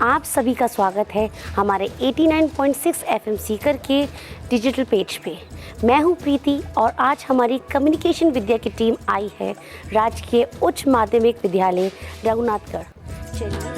आप सभी का स्वागत है हमारे 89.6 एफएम सीकर के डिजिटल पेज पे। मैं हूं प्रीति और आज हमारी कम्युनिकेशन विद्या की टीम आई है राजकीय उच्च माध्यमिक विद्यालय रघुनाथगढ़। चलिए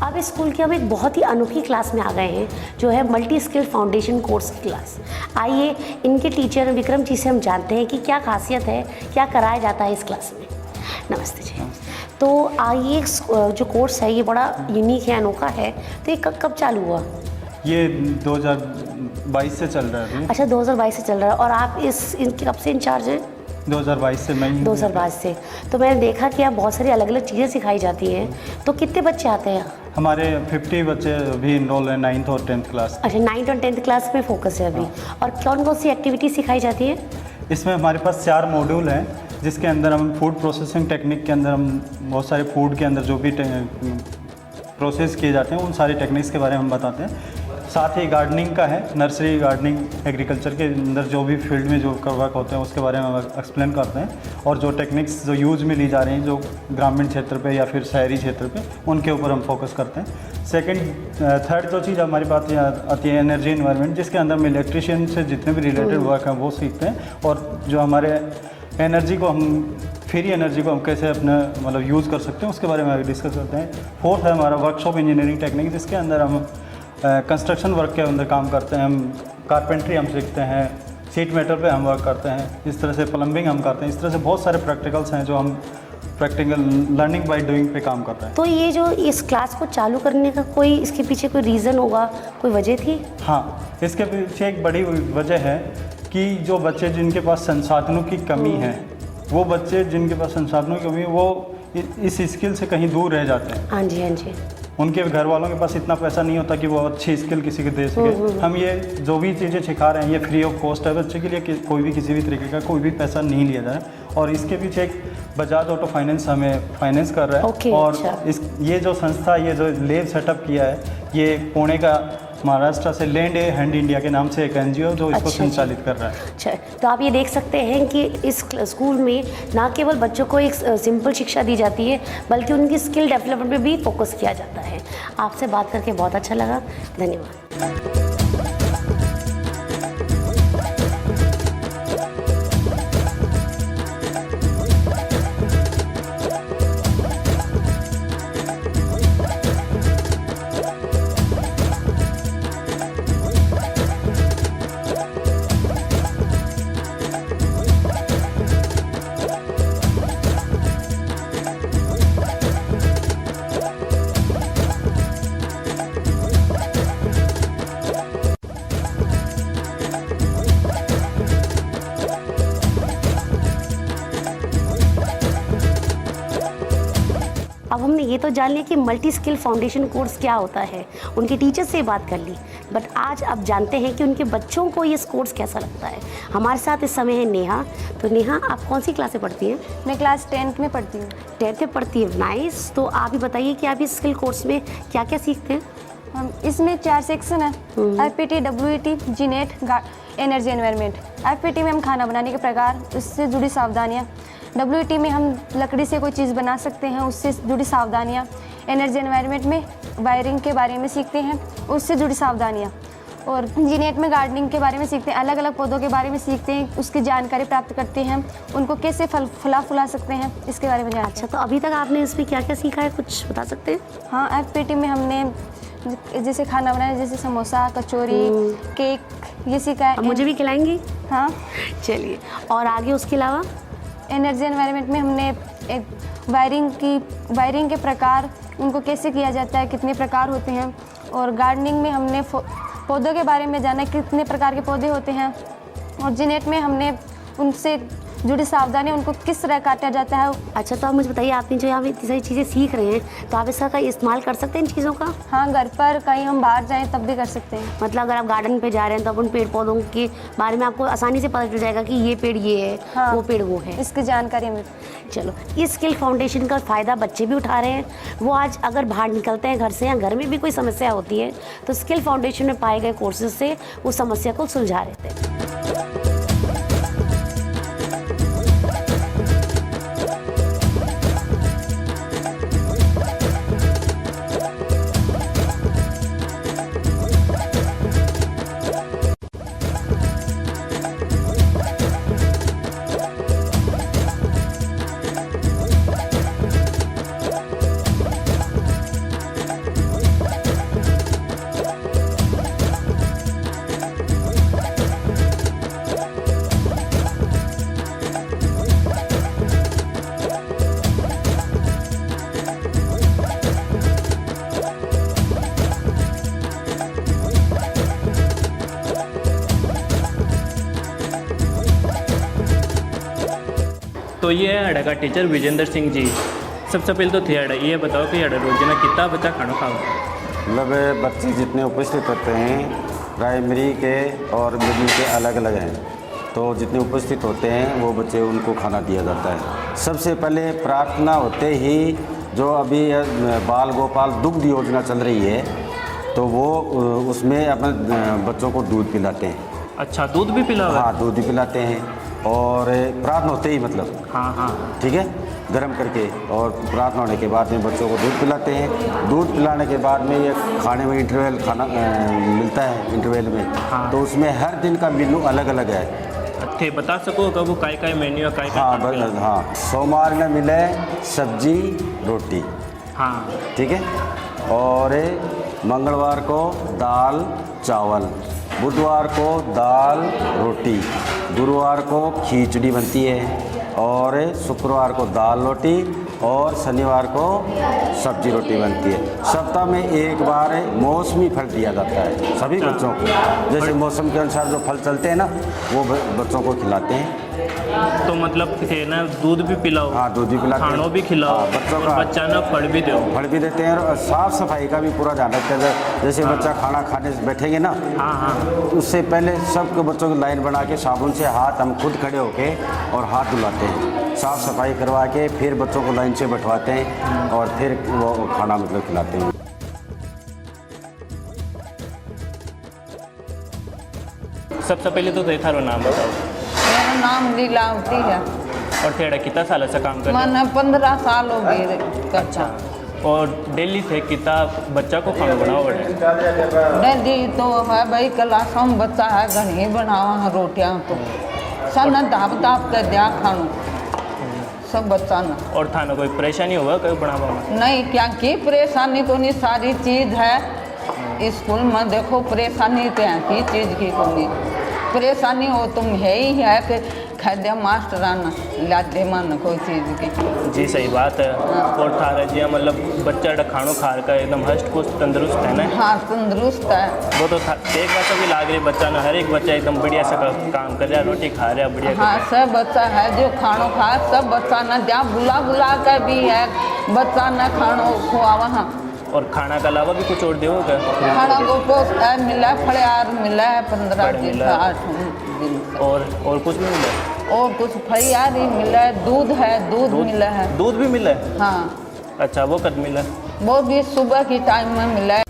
अब इस स्कूल की हम एक बहुत ही अनोखी क्लास में आ गए हैं जो है मल्टी स्किल फाउंडेशन कोर्स की क्लास। आइए इनके टीचर विक्रम जी से हम जानते हैं कि क्या खासियत है, क्या कराया जाता है इस क्लास में। नमस्ते जी। तो आइए जो कोर्स है ये बड़ा यूनिक है, अनोखा है, तो ये कब चालू हुआ? ये 2022 से चल रहा है। अच्छा, 2022 से चल रहा है। और आप इनके कब से इंचार्ज हैं? 2022 से मैं 2022 से। तो मैंने देखा कि आप बहुत सारी अलग अलग चीज़ें सिखाई जाती हैं। तो कितने बच्चे आते हैं? हमारे 50 बच्चे अभी इनरोल हैं 9th और 10th क्लास। अच्छा, 9th और 10th क्लास में फोकस है अभी। और कौन कौन सी एक्टिविटी सिखाई जाती है? इसमें हमारे पास 4 मॉड्यूल हैं जिसके अंदर हम फूड प्रोसेसिंग टेक्निक के अंदर हम बहुत सारे फूड के अंदर जो भी प्रोसेस किए जाते हैं उन सारी टेक्निक्स के बारे में हम बताते हैं। साथ ही गार्डनिंग का है, नर्सरी गार्डनिंग एग्रीकल्चर के अंदर जो भी फील्ड में जो वर्क होते हैं उसके बारे में हम एक्सप्लेन करते हैं। और जो टेक्निक्स जो यूज़ में ली जा रही हैं जो ग्रामीण क्षेत्र पे या फिर शहरी क्षेत्र पे उनके ऊपर हम फोकस करते हैं। थर्ड जो चीज़ हमारी बात आती है एनर्जी इन्वायरमेंट, जिसके अंदर हम इलेक्ट्रिशियन से जितने भी रिलेटेड वर्क हैं वो सीखते हैं। और जो हमारे एनर्जी को हम फ्री एनर्जी को हम कैसे अपना मतलब यूज़ कर सकते हैं उसके बारे में डिस्कस करते हैं। फोर्थ है हमारा वर्कशॉप इंजीनियरिंग टेक्निक, जिसके अंदर हम कंस्ट्रक्शन वर्क के अंदर काम करते हैं। हम कारपेंट्री हम सीखते हैं, सीट मेटल पे हम वर्क करते हैं, इस तरह से प्लम्बिंग हम करते हैं। इस तरह से बहुत सारे प्रैक्टिकल्स हैं जो हम प्रैक्टिकल लर्निंग बाय डूइंग पे काम करते हैं। तो ये जो इस क्लास को चालू करने का कोई इसके पीछे कोई रीज़न होगा, कोई वजह थी? हाँ, इसके पीछे एक बड़ी वजह है कि जो बच्चे जिनके पास संसाधनों की कमी है, वो बच्चे जिनके पास संसाधनों की कमी है वो इस स्किल से कहीं दूर रह जाते हैं। हाँ जी, हाँ जी। उनके घर वालों के पास इतना पैसा नहीं होता कि वो अच्छी स्किल किसी को दे सके। हम ये जो भी चीज़ें सिखा रहे हैं ये फ्री ऑफ कॉस्ट है बच्चे के लिए, कोई भी किसी भी तरीके का कोई भी पैसा नहीं लिया जा रहा है। और इसके पीछे एक बजाज ऑटो फाइनेंस हमें फाइनेंस कर रहा है। और अच्छा। ये जो संस्था ये जो लैब सेटअप किया है ये पुणे का महाराष्ट्र से लैंड हैंड इंडिया के नाम से एक एनजीओ जो इसको संचालित कर रहा है। अच्छा, तो आप ये देख सकते हैं कि इस स्कूल में ना केवल बच्चों को एक सिंपल शिक्षा दी जाती है बल्कि उनकी स्किल डेवलपमेंट पे भी फोकस किया जाता है। आपसे बात करके बहुत अच्छा लगा, धन्यवाद। अब हमने ये तो जान लिया कि मल्टी स्किल फाउंडेशन कोर्स क्या होता है, उनके टीचर से बात कर ली, बट आज अब जानते हैं कि उनके बच्चों को ये कोर्स कैसा लगता है। हमारे साथ इस समय है नेहा। तो नेहा, आप कौन सी क्लास में पढ़ती हैं? मैं क्लास 10th में पढ़ती हूँ। 10th में पढ़ती है, नाइस। तो आप ही बताइए कि आप इस स्किल कोर्स में क्या क्या सीखते हैं? हम इसमें 4 सेक्शन है, FPT, WET, GNET, energy environment. FPT में हम खाना बनाने के प्रकार, उससे जुड़ी सावधानियाँ। WET में हम लकड़ी से कोई चीज़ बना सकते हैं, उससे जुड़ी सावधानियाँ। एनर्जी एनवायरनमेंट में वायरिंग के बारे में सीखते हैं, उससे जुड़ी सावधानियाँ। और जीनेट में गार्डनिंग के बारे में सीखते हैं, अलग अलग पौधों के बारे में सीखते हैं, उसकी जानकारी प्राप्त करते हैं, उनको कैसे फुला सकते हैं इसके बारे में जानते हैं। अच्छा, तो अभी तक आपने इसमें क्या क्या सीखा है, कुछ बता सकते हैं? हाँ, FPT में हमने जैसे खाना बनाना, जैसे समोसा, कचौरी, केक, ये सीखा है। अब मुझे भी खिलाएंगी? हाँ। चलिए, और आगे उसके अलावा? एनर्जी एनवायरनमेंट में हमने एक वायरिंग के प्रकार, उनको कैसे किया जाता है, कितने प्रकार होते हैं। और गार्डनिंग में हमने पौधों के बारे में जाना, कितने प्रकार के पौधे होते हैं। और जीनेट में हमने उनसे जुड़ी सावधानियाँ, उनको किस तरह काटा जाता है। अच्छा, तो आप मुझे बताइए, आपने जो यहाँ पे इतनी सारी चीज़ें सीख रहे हैं, तो आप इसका कहीं इस्तेमाल कर सकते हैं इन चीज़ों का? हाँ, घर पर कहीं हम बाहर जाएं तब भी कर सकते हैं। मतलब अगर आप गार्डन पे जा रहे हैं तो उन पेड़ पौधों के बारे में आपको आसानी से पता चल जाएगा कि ये पेड़ ये है, हाँ, वो पेड़ वो है, इसकी जानकारी मिल। चलो, इस स्किल फाउंडेशन का फ़ायदा बच्चे भी उठा रहे हैं। वो आज अगर बाहर निकलते हैं घर से या घर में भी कोई समस्या होती है तो स्किल फाउंडेशन में पाए गए कोर्सेज से उस समस्या को सुलझा लेते हैं। तो ये है हड़ा का टीचर विजेंद्र सिंह जी। सबसे पहले तो थे हड़ा ये बताओ कि हड़ा रोजाना कितना बच्चा खाना खाओ? मतलब बच्चे जितने उपस्थित होते हैं प्राइमरी के और मिडिल के अलग अलग हैं, तो जितने उपस्थित होते हैं वो बच्चे उनको खाना दिया जाता है। सबसे पहले प्रार्थना होते ही जो अभी बाल गोपाल दुग्ध योजना चल रही है तो वो उसमें अपने बच्चों को दूध पिलाते हैं। अच्छा, दूध भी पिलाओ? हाँ, दूध भी पिलाते हैं। और प्रार्थना होते ही मतलब, हाँ, ठीक है, गर्म करके, और प्रार्थना होने के बाद में बच्चों को दूध पिलाते हैं। दूध पिलाने के बाद में ये खाने में इंटरवल खाना मिलता है इंटरवल में। हाँ। तो उसमें हर दिन का मेनू अलग अलग है। थे बता सको कब वो काय मेन्यू है? हाँ, सोमवार में मिले सब्जी रोटी, हाँ, ठीक है, और मंगलवार को दाल चावल, बुधवार को दाल रोटी, गुरुवार को खिचड़ी बनती है, और शुक्रवार को दाल रोटी, और शनिवार को सब्जी रोटी बनती है। सप्ताह में एक बार मौसमी फल दिया जाता है सभी बच्चों को, जैसे मौसम के अनुसार जो फल चलते हैं ना वो बच्चों को खिलाते हैं। तो मतलब थे ना दूध भी पिलाओ? हाँ, दूध भी पिलाते हैं, खानों भी खिलाओ। हाँ, बच्चों का बच्चा ना फल भी दो। फल भी देते हैं, और साफ़ सफाई का भी पूरा ध्यान रखते हैं। जैसे बच्चा खाना खाने से बैठेंगे ना, हाँ, उससे पहले सबके बच्चों की लाइन बना के साबुन से हाथ हम खुद खड़े होके और हाथ धुलाते हैं, साफ़ सफाई करवा के फिर बच्चों को लाइन से बैठवाते हैं और फिर वो खाना मतलब खिलाते हैं। सबसे पहले तो थे थारो नाम बताओ? मेरा नाम लीलावती है और थेड़ा कितना साल से काम कर? मैंने 15 साल हो गए। अच्छा, और डेली थे कितना बच्चा को खाना बनाओ? डेली तो है भाई, क्लास में बच्चा है घर ही बनावा है रोटियाँ, तो सन दाप दाप कर दिया खानो सब बच्चा ना। और थाना कोई परेशानी हुआ कभी बनावा में? नहीं, क्या की परेशानी तो नहीं, सारी चीज़ है स्कूल में। देखो परेशानी तो है की चीज़ की कोई परेशानी हो तुम है ही है कि खाद्य मास्टर आना लाते मन कोई चीज़ की। जी सही बात है। और थारा जी मतलब बच्चा खानो खा का एकदम हष्ट पुष्ट तंदुरुस्त है ना? हाँ, तंदुरुस्त है। वो तो एक बात तो भी लाग रही बच्चा ना, हर एक बच्चा एकदम बढ़िया से काम कर रहा है, रोटी खा रहा है बढ़िया। हाँ, सब बच्चा है जो खानो खा, सब बच्चा ना जहाँ बुला बुला कर भी है बच्चा ना खानो खुआवा। हाँ, और खाना के अलावा भी कुछ और दो क्या? खाना को पोस्ट मिला है, फड़ियार मिला है 15 दिन 8 दिन। और कुछ भी मिला है? और कुछ फड़ियार ही मिला है, दूध है, दूध मिला है। दूध भी मिला है? हाँ। अच्छा, वो कब मिला? वो भी सुबह की टाइम में मिला है।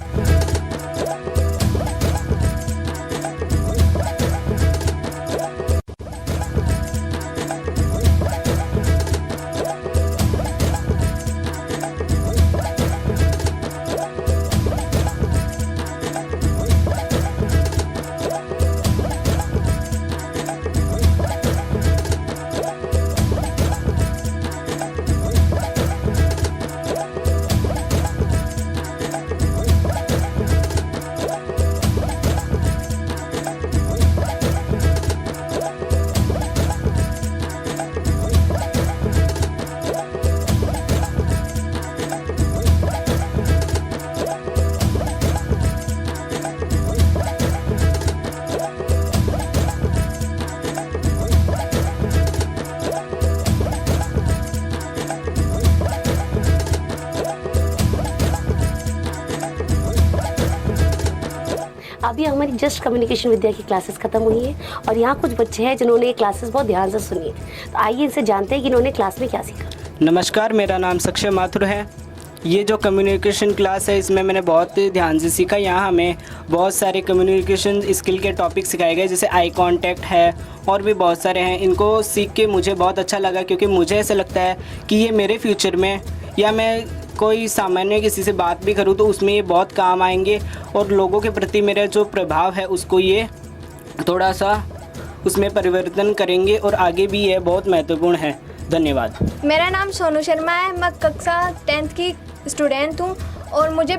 अभी हमारी जस्ट कम्युनिकेशन विद्या की क्लासेस ख़त्म हुई है और यहाँ कुछ बच्चे हैं जिन्होंने ये क्लासेस बहुत ध्यान से सुनी है। तो आइए इनसे जानते हैं कि इन्होंने क्लास में क्या सीखा। नमस्कार, मेरा नाम सक्षय माथुर है। ये जो कम्युनिकेशन क्लास है इसमें मैंने बहुत ध्यान से सीखा। यहाँ हमें बहुत सारे कम्युनिकेशन स्किल के टॉपिक सिखाए गए, जैसे आई कांटेक्ट है और भी बहुत सारे हैं। इनको सीख के मुझे बहुत अच्छा लगा, क्योंकि मुझे ऐसा लगता है कि ये मेरे फ्यूचर में या मैं कोई सामान्य किसी से बात भी करूँ तो उसमें ये बहुत काम आएंगे और लोगों के प्रति मेरा जो प्रभाव है उसको ये थोड़ा सा उसमें परिवर्तन करेंगे और आगे भी ये बहुत महत्वपूर्ण है। धन्यवाद। मेरा नाम सोनू शर्मा है। मैं कक्षा 10th की स्टूडेंट हूँ और मुझे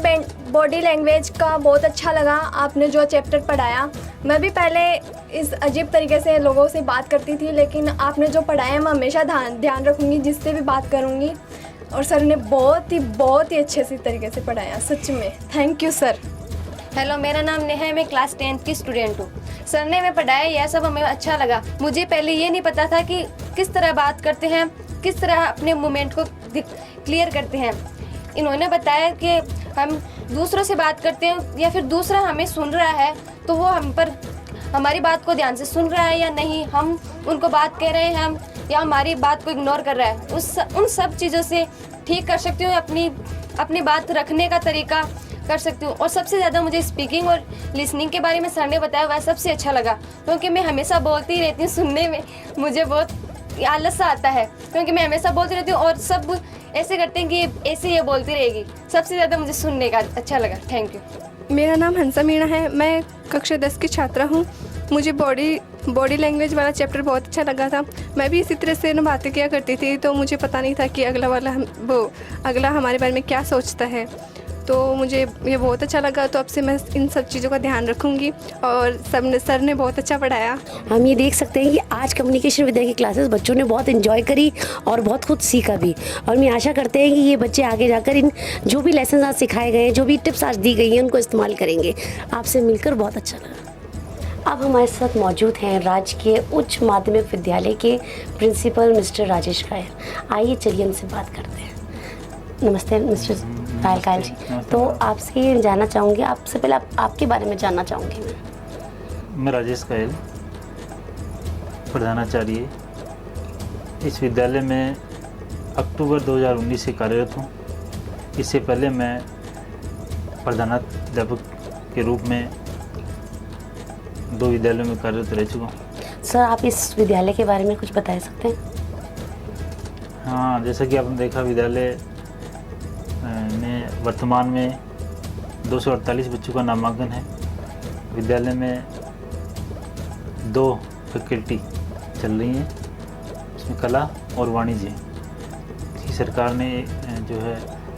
बॉडी लैंग्वेज का बहुत अच्छा लगा। आपने जो चैप्टर पढ़ाया, मैं भी पहले इस अजीब तरीके से लोगों से बात करती थी, लेकिन आपने जो पढ़ाया मैं हमेशा ध्यान रखूँगी जिससे भी बात करूँगी। और सर ने बहुत ही अच्छे से तरीके से पढ़ाया, सच में थैंक यू सर। हेलो, मेरा नाम नेहा है। मैं क्लास 10th की स्टूडेंट हूँ। सर ने हमें पढ़ाया, यह सब हमें अच्छा लगा। मुझे पहले ये नहीं पता था कि किस तरह बात करते हैं, किस तरह अपने मूवमेंट को क्लियर करते हैं। इन्होंने बताया कि हम दूसरों से बात करते हैं या फिर दूसरा हमें सुन रहा है तो वो हम पर हमारी बात को ध्यान से सुन रहा है या नहीं, हम उनको बात कह रहे हैं हम या हमारी बात को इग्नोर कर रहा है। उन सब चीज़ों से ठीक कर सकती हूँ, अपनी बात रखने का तरीका कर सकती हूँ। और सबसे ज़्यादा मुझे स्पीकिंग और लिसनिंग के बारे में सर ने बताया, वह सबसे अच्छा लगा, क्योंकि मैं हमेशा बोलती ही रहती हूँ। सुनने में मुझे बहुत आलस सा आता है, क्योंकि मैं हमेशा बोलती रहती हूँ और सब ऐसे करते हैं कि ऐसे ये बोलती रहेगी। सबसे ज़्यादा मुझे सुनने का अच्छा लगा। Thank you. मेरा नाम हंसा मीणा है। मैं कक्षा 10 की छात्रा हूँ। मुझे बॉडी लैंग्वेज वाला चैप्टर बहुत अच्छा लगा था। मैं भी इसी तरह से ना बातें किया करती थी, तो मुझे पता नहीं था कि अगला हमारे बारे में क्या सोचता है। तो मुझे ये बहुत अच्छा लगा। तो अब से मैं इन सब चीज़ों का ध्यान रखूँगी और सर ने बहुत अच्छा पढ़ाया। हम ये देख सकते हैं कि आज कम्युनिकेशन विद्या की क्लासेस बच्चों ने बहुत एंजॉय करी और बहुत कुछ सीखा भी। और मैं आशा करते हैं कि ये बच्चे आगे जाकर इन जो भी लेसन आज सिखाए गए हैं, जो भी टिप्स आज दी गई हैं, उनको इस्तेमाल करेंगे। आपसे मिलकर बहुत अच्छा लगा। अब हमारे साथ मौजूद हैं राजकीय उच्च माध्यमिक विद्यालय के प्रिंसिपल मिस्टर राजेश कायल। आइए चलिए उनसे बात करते हैं। नमस्ते मिस्टर कायल जी। तो आपसे ये जानना चाहूँगी, आपसे पहले आपके बारे में जानना चाहूँगी मैं राजेश कायल, प्रधानाचार्य इस विद्यालय में अक्टूबर 2019 से कार्यरत हूँ। इससे पहले मैं प्रधानाध्यापक के रूप में 2 विद्यालयों में कार्यरत रह चुका हूँ। सर, आप इस विद्यालय के बारे में कुछ बता सकते हैं? हाँ, जैसा कि आपने देखा, विद्यालय में वर्तमान में 248 बच्चों का नामांकन है। विद्यालय में 2 फैकल्टी चल रही हैं, उसमें कला और वाणिज्य। सरकार ने जो है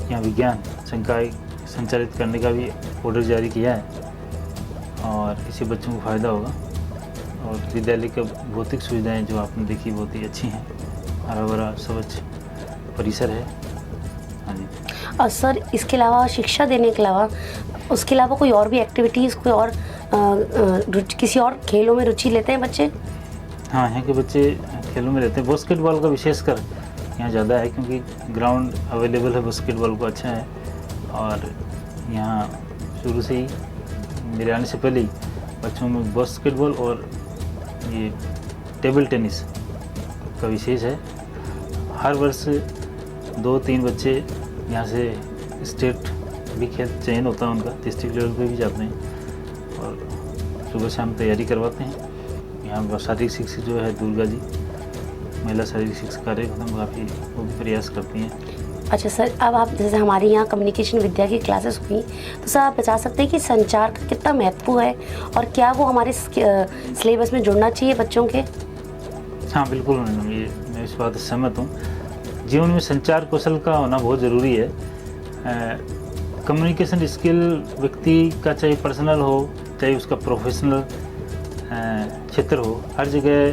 यहाँ विज्ञान संकाय संचालित करने का भी ऑर्डर जारी किया है और इससे बच्चों को फ़ायदा होगा। और विद्यालय के भौतिक सुविधाएं जो आपने देखी बहुत ही अच्छी हैं। हरा भरा स्वच्छ परिसर है। हाँ जी। और सर, इसके अलावा शिक्षा देने के अलावा उसके अलावा कोई और भी एक्टिविटीज़, कोई और किसी और खेलों में रुचि लेते हैं बच्चे? हाँ, यहाँ के बच्चे खेलों में रहते हैं। बास्केटबॉल का विशेषकर यहाँ ज़्यादा है, क्योंकि ग्राउंड अवेलेबल है बास्केटबॉल को अच्छा है। और यहाँ शुरू से ही मेरे आने से पहले ही बच्चों में बास्केटबॉल और ये टेबल टेनिस का विशेष है। हर वर्ष 2-3 बच्चे यहाँ से स्टेट भी खेल चयन होता है उनका, डिस्ट्रिक्ट लेवल पे भी जाते हैं और सुबह शाम तैयारी करवाते हैं। यहाँ शारीरिक शिक्षा जो है दुर्गा जी महिला शारीरिक शिक्षा कार्यक्रम काफ़ी वो भी प्रयास करती हैं। अच्छा सर, अब आप जैसे हमारे यहाँ कम्युनिकेशन विद्या की क्लासेस हुई, तो सर आप बता सकते हैं कि संचार का कितना महत्व है और क्या वो हमारे सिलेबस में जुड़ना चाहिए बच्चों के? हाँ बिल्कुल मैडम, ये मैं इस बात से सहमत हूँ। जीवन में संचार कौशल का होना बहुत ज़रूरी है। कम्युनिकेशन स्किल व्यक्ति का चाहे पर्सनल हो चाहे उसका प्रोफेशनल क्षेत्र हो, हर जगह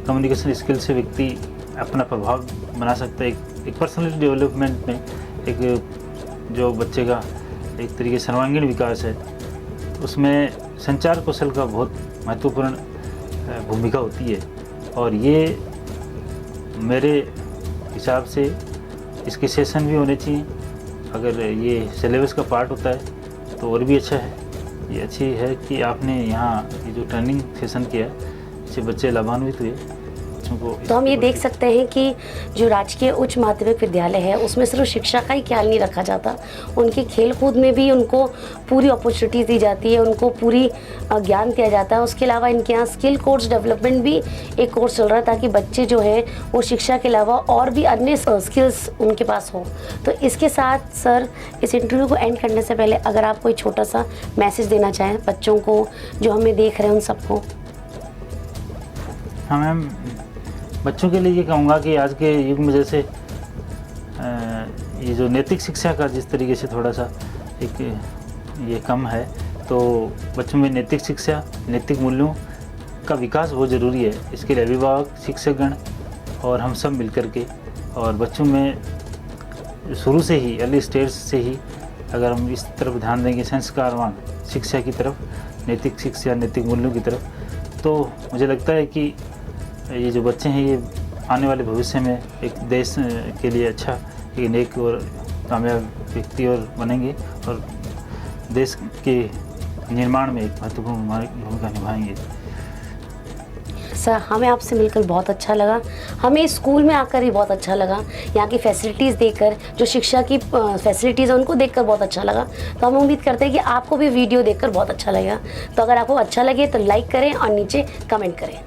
कम्युनिकेशन स्किल से व्यक्ति अपना प्रभाव बना सकता है। एक पर्सनल डेवलपमेंट में एक जो बच्चे का एक तरीके सर्वांगीण विकास है, उसमें संचार कौशल का बहुत महत्वपूर्ण भूमिका होती है। और ये मेरे हिसाब से इसके सेशन भी होने चाहिए। अगर ये सिलेबस का पार्ट होता है तो और भी अच्छा है। ये अच्छी है कि आपने यहाँ ये जो ट्रेनिंग सेशन किया, इससे बच्चे लाभान्वित हुए। बच्चों को तो हम ये देख सकते हैं कि जो राजकीय उच्च माध्यमिक विद्यालय है उसमें सिर्फ शिक्षा का ही ख्याल नहीं रखा जाता, उनके खेल कूद में भी उनको पूरी अपॉर्चुनिटी दी जाती है, उनको पूरी ज्ञान दिया जाता है। उसके अलावा इनके यहाँ स्किल कोर्स डेवलपमेंट भी एक कोर्स चल रहा है ताकि बच्चे जो है वो शिक्षा के अलावा और भी अन्य स्किल्स उनके पास हो। तो इसके साथ सर इस इंटरव्यू को एंड करने से पहले अगर आप कोई छोटा सा मैसेज देना चाहें बच्चों को जो हमें देख रहे हैं उन सबको। हाँ मैम, बच्चों के लिए ये कहूँगा कि आज के युग में जैसे ये जो नैतिक शिक्षा का जिस तरीके से थोड़ा सा एक ये कम है, तो बच्चों में नैतिक शिक्षा, नैतिक मूल्यों का विकास बहुत ज़रूरी है। इसके लिए अभिभावक, शिक्षकगण और हम सब मिलकर के, और बच्चों में शुरू से ही अर्ली स्टेज से ही अगर हम इस तरफ ध्यान देंगे संस्कारवान शिक्षा की तरफ, नैतिक शिक्षा, नैतिक मूल्यों की तरफ, तो मुझे लगता है कि ये जो बच्चे हैं ये आने वाले भविष्य में एक देश के लिए अच्छा एक नेक और कामयाब व्यक्ति और बनेंगे और देश के निर्माण में एक महत्वपूर्ण भूमिका निभाएंगे। सर हमें आपसे मिलकर बहुत अच्छा लगा, हमें स्कूल में आकर ही बहुत अच्छा लगा, यहाँ की फैसिलिटीज़ देखकर, जो शिक्षा की फैसिलिटीज़ है उनको देखकर बहुत अच्छा लगा। तो हम उम्मीद करते हैं कि आपको भी वीडियो देखकर बहुत अच्छा लगेगा। तो अगर आपको अच्छा लगे तो लाइक करें और नीचे कमेंट करें।